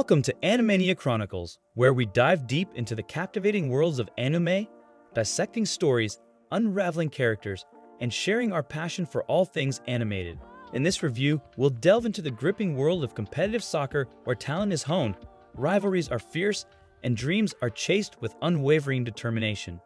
Welcome to Animania Chronicles, where we dive deep into the captivating worlds of anime, dissecting stories, unraveling characters, and sharing our passion for all things animated. In this review, we'll delve into the gripping world of competitive soccer where talent is honed, rivalries are fierce, and dreams are chased with unwavering determination.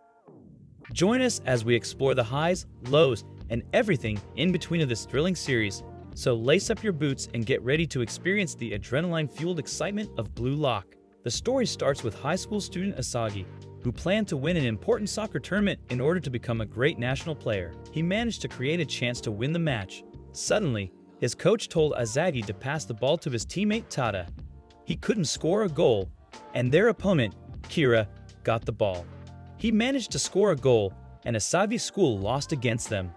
Join us as we explore the highs, lows, and everything in between of this thrilling series. So lace up your boots and get ready to experience the adrenaline-fueled excitement of Blue Lock. The story starts with high school student Isagi, who planned to win an important soccer tournament in order to become a great national player. He managed to create a chance to win the match. Suddenly, his coach told Isagi to pass the ball to his teammate Tada. He couldn't score a goal, and their opponent, Kira, got the ball. He managed to score a goal, and Isagi's school lost against them.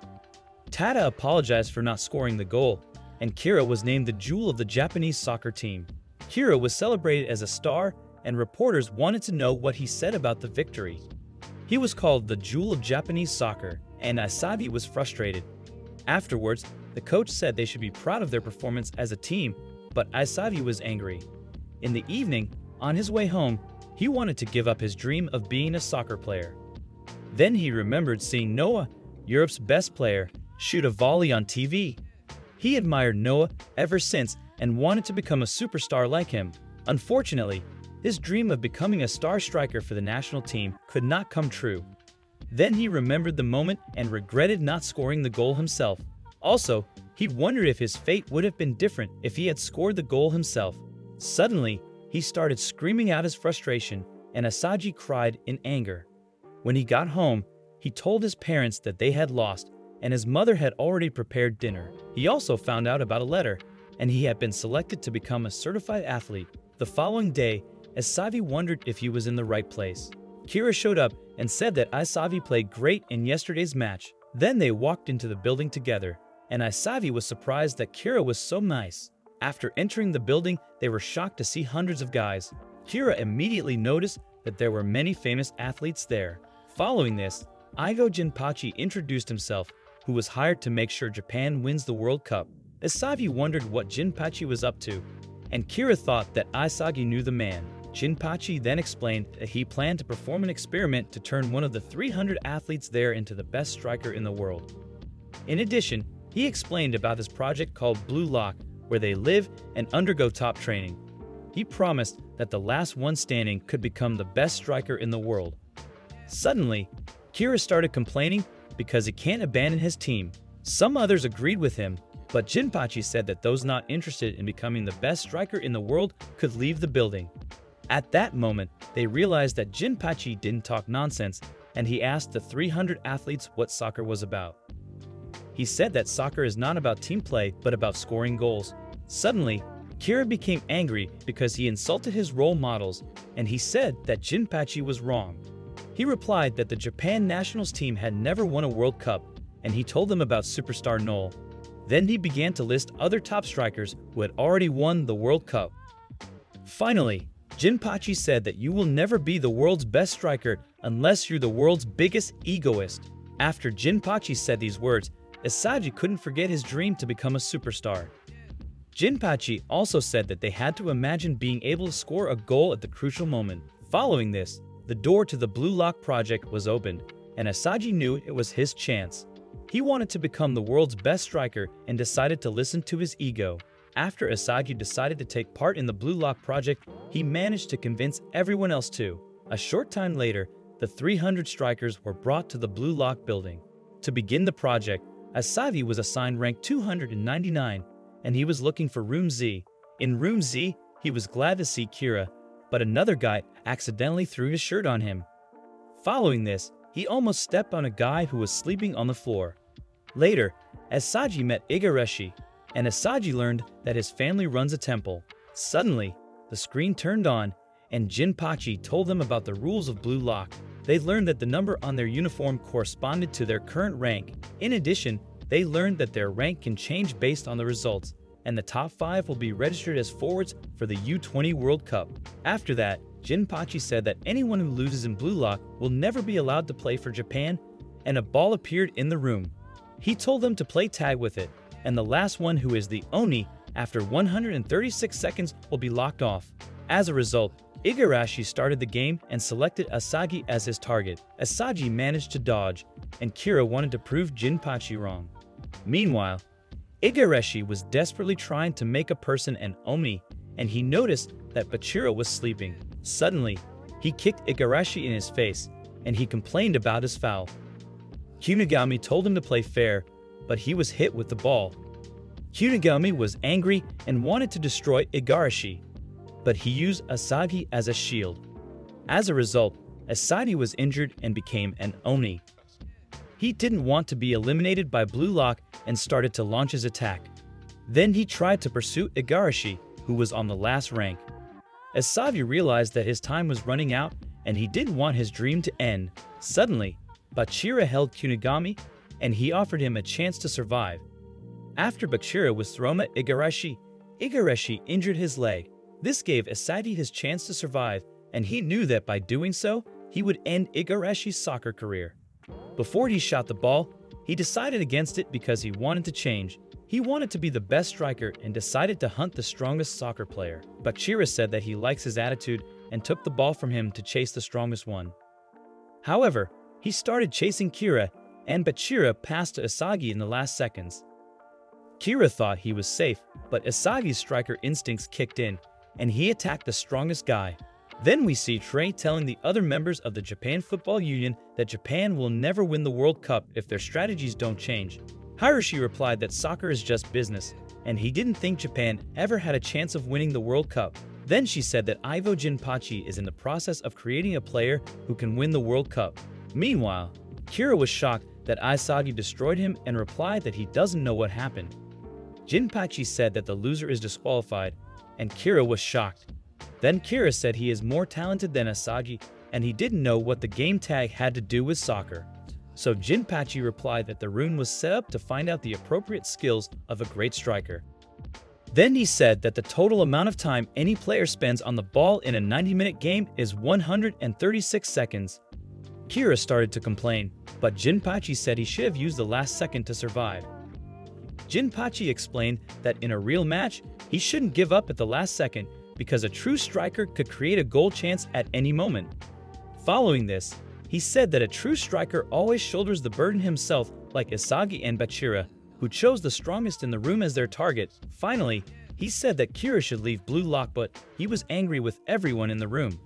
Tada apologized for not scoring the goal, and Kira was named the jewel of the Japanese soccer team. Kira was celebrated as a star, and reporters wanted to know what he said about the victory. He was called the jewel of Japanese soccer, and Isagi was frustrated. Afterwards, the coach said they should be proud of their performance as a team, but Isagi was angry. In the evening, on his way home, he wanted to give up his dream of being a soccer player. Then he remembered seeing Noah, Europe's best player, shoot a volley on TV. He admired Noah ever since and wanted to become a superstar like him. Unfortunately, his dream of becoming a star striker for the national team could not come true. Then he remembered the moment and regretted not scoring the goal himself. Also, he wondered if his fate would have been different if he had scored the goal himself. Suddenly, he started screaming out his frustration, and Isagi cried in anger. When he got home, he told his parents that they had lost, and his mother had already prepared dinner. He also found out about a letter, and he had been selected to become a certified athlete. The following day, Isagi wondered if he was in the right place. Kira showed up and said that Isagi played great in yesterday's match. Then they walked into the building together, and Isagi was surprised that Kira was so nice. After entering the building, they were shocked to see hundreds of guys. Kira immediately noticed that there were many famous athletes there. Following this, Igo Jinpachi introduced himself, who was hired to make sure Japan wins the World Cup. Isagi wondered what Jinpachi was up to, and Kira thought that Isagi knew the man. Jinpachi then explained that he planned to perform an experiment to turn one of the 300 athletes there into the best striker in the world. In addition, he explained about his project called Blue Lock, where they live and undergo top training. He promised that the last one standing could become the best striker in the world. Suddenly, Kira started complaining because he can't abandon his team. Some others agreed with him, but Jinpachi said that those not interested in becoming the best striker in the world could leave the building. At that moment, they realized that Jinpachi didn't talk nonsense, and he asked the 300 athletes what soccer was about. He said that soccer is not about team play, but about scoring goals. Suddenly, Kira became angry because he insulted his role models, and he said that Jinpachi was wrong. He replied that the Japan nationals team had never won a World Cup, and he told them about superstar Noel. Then he began to list other top strikers who had already won the World Cup. Finally, Jinpachi said that you will never be the world's best striker unless you're the world's biggest egoist. After Jinpachi said these words, Isagi couldn't forget his dream to become a superstar. Jinpachi also said that they had to imagine being able to score a goal at the crucial moment. Following this, the door to the Blue Lock project was opened, and Isagi knew it was his chance. He wanted to become the world's best striker and decided to listen to his ego. After Isagi decided to take part in the Blue Lock project, he managed to convince everyone else too. A short time later, the 300 strikers were brought to the Blue Lock building. To begin the project, Isagi was assigned rank 299, and he was looking for Room Z. In Room Z, he was glad to see Kira, but another guy accidentally threw his shirt on him. Following this, he almost stepped on a guy who was sleeping on the floor. Later, Isagi met Igareshi, and Isagi learned that his family runs a temple. Suddenly, the screen turned on, and Jinpachi told them about the rules of Blue Lock. They learned that the number on their uniform corresponded to their current rank. In addition, they learned that their rank can change based on the results, and the top 5 will be registered as forwards for the U20 World Cup. After that, Jinpachi said that anyone who loses in Blue Lock will never be allowed to play for Japan, and a ball appeared in the room. He told them to play tag with it, and the last one who is the Oni after 136 seconds will be locked off. As a result, Igarashi started the game and selected Isagi as his target. Isagi managed to dodge, and Kira wanted to prove Jinpachi wrong. Meanwhile, Igarashi was desperately trying to make a person an Oni, and he noticed that Bachira was sleeping. Suddenly, he kicked Igarashi in his face, and he complained about his foul. Kunigami told him to play fair, but he was hit with the ball. Kunigami was angry and wanted to destroy Igarashi, but he used Isagi as a shield. As a result, Isagi was injured and became an Oni. He didn't want to be eliminated by Blue Lock and started to launch his attack. Then he tried to pursue Igarashi, who was on the last rank. Isagi realized that his time was running out and he didn't want his dream to end. Suddenly, Bachira held Kunigami and he offered him a chance to survive. After Bachira was thrown at Igarashi, Igarashi injured his leg. This gave Isagi his chance to survive, and he knew that by doing so, he would end Igarashi's soccer career. Before he shot the ball, he decided against it because he wanted to change. He wanted to be the best striker and decided to hunt the strongest soccer player. Bachira said that he likes his attitude and took the ball from him to chase the strongest one. However, he started chasing Kira, and Bachira passed to Isagi in the last seconds. Kira thought he was safe, but Isagi's striker instincts kicked in, and he attacked the strongest guy. Then we see Trey telling the other members of the Japan Football Union that Japan will never win the World Cup if their strategies don't change. Hiroshi replied that soccer is just business, and he didn't think Japan ever had a chance of winning the World Cup. Then she said that Ivo Jinpachi is in the process of creating a player who can win the World Cup. Meanwhile, Kira was shocked that Isagi destroyed him and replied that he doesn't know what happened. Jinpachi said that the loser is disqualified, and Kira was shocked. Then Kira said he is more talented than Isagi, and he didn't know what the game tag had to do with soccer. So Jinpachi replied that the rune was set up to find out the appropriate skills of a great striker. Then he said that the total amount of time any player spends on the ball in a 90-minute game is 136 seconds. Kira started to complain, but Jinpachi said he should have used the last second to survive. Jinpachi explained that in a real match, he shouldn't give up at the last second because a true striker could create a goal chance at any moment. Following this, he said that a true striker always shoulders the burden himself, like Isagi and Bachira, who chose the strongest in the room as their target. Finally, he said that Kira should leave Blue Lock, but he was angry with everyone in the room.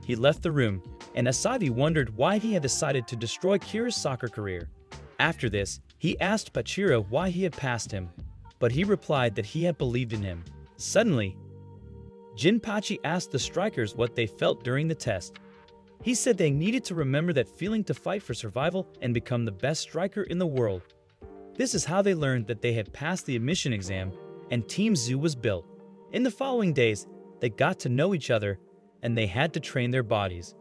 He left the room, and Isagi wondered why he had decided to destroy Kira's soccer career. After this, he asked Bachira why he had passed him, but he replied that he had believed in him. Suddenly, Jinpachi asked the strikers what they felt during the test. He said they needed to remember that feeling to fight for survival and become the best striker in the world. This is how they learned that they had passed the admission exam, and Team Zoo was built. In the following days, they got to know each other, and they had to train their bodies.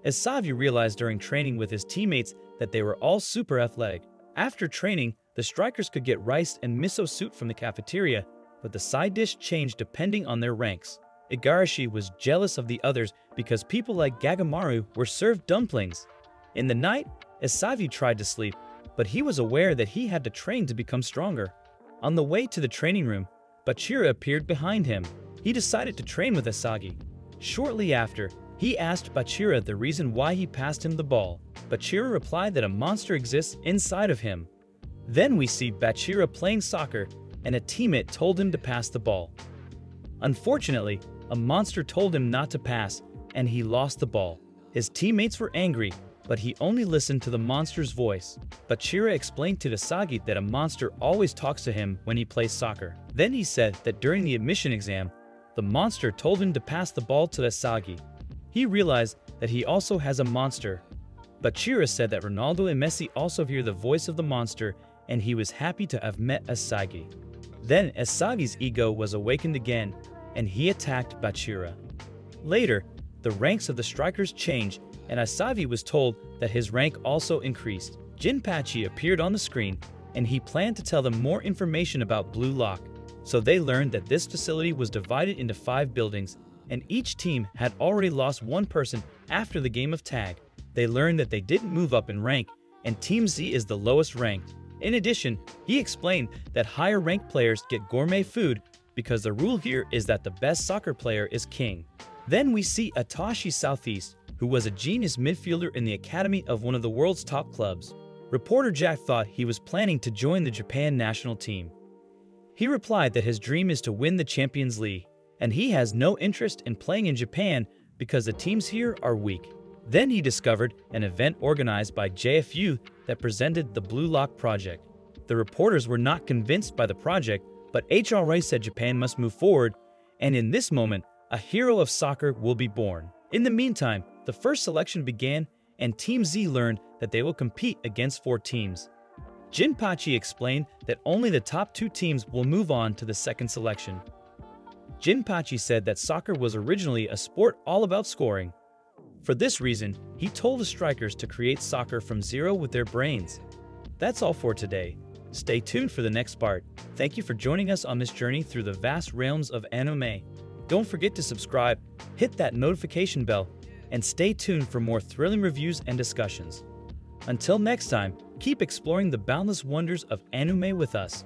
Isagi realized during training with his teammates that they were all super athletic. After training, the strikers could get rice and miso soup from the cafeteria, but the side dish changed depending on their ranks. Igarashi was jealous of the others because people like Gagamaru were served dumplings. In the night, Isagi tried to sleep, but he was aware that he had to train to become stronger. On the way to the training room, Bachira appeared behind him. He decided to train with Isagi. Shortly after, he asked Bachira the reason why he passed him the ball. Bachira replied that a monster exists inside of him. Then we see Bachira playing soccer, and a teammate told him to pass the ball. Unfortunately, a monster told him not to pass, and he lost the ball. His teammates were angry, but he only listened to the monster's voice. Bachira explained to Isagi that a monster always talks to him when he plays soccer. Then he said that during the admission exam, the monster told him to pass the ball to Isagi. He realized that he also has a monster. Bachira said that Ronaldo and Messi also hear the voice of the monster, and he was happy to have met Isagi. Then Isagi's ego was awakened again, and he attacked Bachira. Later, the ranks of the strikers changed, and Isagi was told that his rank also increased. Jinpachi appeared on the screen, and he planned to tell them more information about Blue Lock. So they learned that this facility was divided into 5 buildings, and each team had already lost one person after the game of tag. They learned that they didn't move up in rank, and Team Z is the lowest ranked. In addition, he explained that higher ranked players get gourmet food, because the rule here is that the best soccer player is king. Then we see Atashi Southeast, who was a genius midfielder in the academy of one of the world's top clubs. Reporter Jack thought he was planning to join the Japan national team. He replied that his dream is to win the Champions League, and he has no interest in playing in Japan because the teams here are weak. Then he discovered an event organized by JFU that presented the Blue Lock project. The reporters were not convinced by the project, but HR said Japan must move forward, and in this moment, a hero of soccer will be born. In the meantime, the first selection began, and Team Z learned that they will compete against 4 teams. Jinpachi explained that only the top 2 teams will move on to the second selection. Jinpachi said that soccer was originally a sport all about scoring. For this reason, he told the strikers to create soccer from zero with their brains. That's all for today. Stay tuned for the next part. Thank you for joining us on this journey through the vast realms of anime. Don't forget to subscribe, hit that notification bell, and stay tuned for more thrilling reviews and discussions. Until next time, keep exploring the boundless wonders of anime with us.